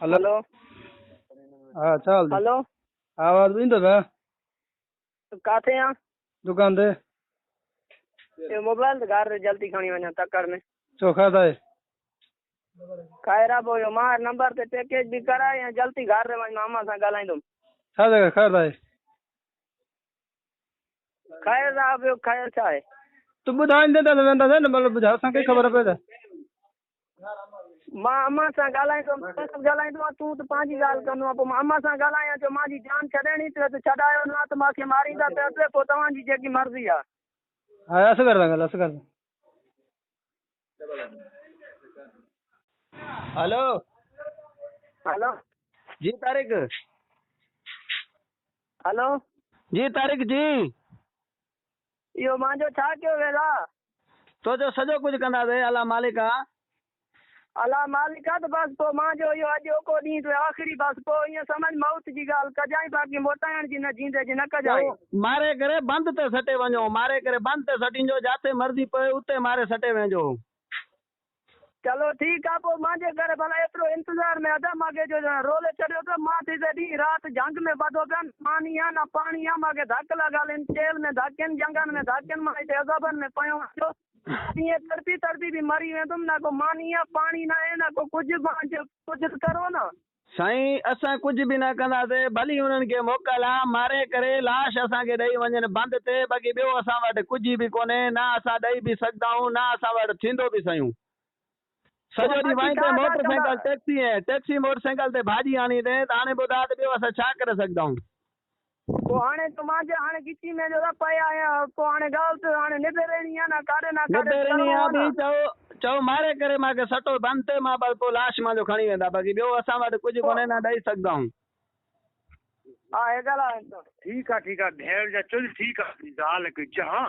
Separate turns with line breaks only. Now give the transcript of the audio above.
हलो
hello
हाँ चल दे
hello
आवाज ईंदो पिया
काथे आ
दुकान ते
ये मोबाइल ते घर रे जल्दी खणी वञा तकड़ में
चोखा ताए
खायरा बोयो मां नंबर ते पैकेज भी कराए या जल्दी घर रे वञ मामा सां ॻाल्हाईंदुमि
छा जगह खैर ताए
खायर आ ॿियो खायर छा आहे
तू ॿुधाईंदे त वेंदासीं न मतलब ॿुधाए असांखे ख़बर पए त
मां अम्मा सां ॻाल्हाईंदुमि ॻाल्हाईंदो तूं त पंहिंजी ॻाल्हि कंदो आहे पोइ मां अम्मा सां ॻाल्हायां जो मुंहिंजी जान छॾणी त छॾायो न त मूंखे मारींदा पिया पोइ तव्हांजी जेकी मर्ज़ी आहे
हाँ असगर ॻाल्हि असगर हेलो
हेलो
जी तारिक
हेलो
जी तारिक जी
इहो मुंहिंजो छा कयो वेला
तो जो सॼो कुझु कंदासीं अला मालिक आहे
अला मालिक आहे त बसि पोइ मुंहिंजो इहो अॼोको ॾींहुं तो आख़िरी बसि पोइ ईअं सम्झ मौत जी ॻाल्हि कजांइ बाक़ी मोटाइण जी न जींदे जी न कजांइ
मारे करे बंदि ते सटे वञो मारे करे बंदि ते सटींजो जिते मर्ज़ी पए उते मारे सटे वञो
चलो ठीकु आहे पोइ मुंहिंजे घर भला एतिरो इंतज़ार में अदा मूंखे जो रोले चढ़ियो त मां थी त ॾींहुं राति झंग में ॿधो पिया पानी आहे न पाणी आहे मूंखे धक लॻल आहिनि तेल में धकनि जंगनि में धकनि मां हिते अज़ाबनि में पियो आहियां ईअं तड़पी तड़पी बि मरी वेंदुमि न को मानी आहे पाणी न आहे न को कुझु करो न
साईं असां कुझु बि न कंदासीं भली हुननि खे मोकल आहे मारे करे लाश असांखे ॾेई वञनि बंदि ते बाक़ी ॿियो असां वटि कुझु बि कोन्हे न असां ॾेई बि सघंदा आहियूं न असां वटि थींदो बि सयूं सॼो ॾींहुं वहीं ते मोटरसाइकिल टैक्सी मोटरसाइकिल ते भाॼी आणी अथई त हाणे ॿुधा त ॿियो असां छा करे सघंदा आहियूं
पोइ हाणे त मुंहिंजे हाणे गिची में जो पिया आहियां पोइ हाणे ॻाल्हि त हाणे निबेरणी आहे न काॾे न काॾे
चओ मारे करे मूंखे सटो बंदि ते मां बस पोइ लाश मुंहिंजो खणी वेंदा बाक़ी ॿियो असां वटि कुझु कोन्हे न ॾेई सघंदा आहियूं
हा हे ॻाल्हि आहे
ठीक है भेड़ जा चल ठीक है हाल कुछ हाँ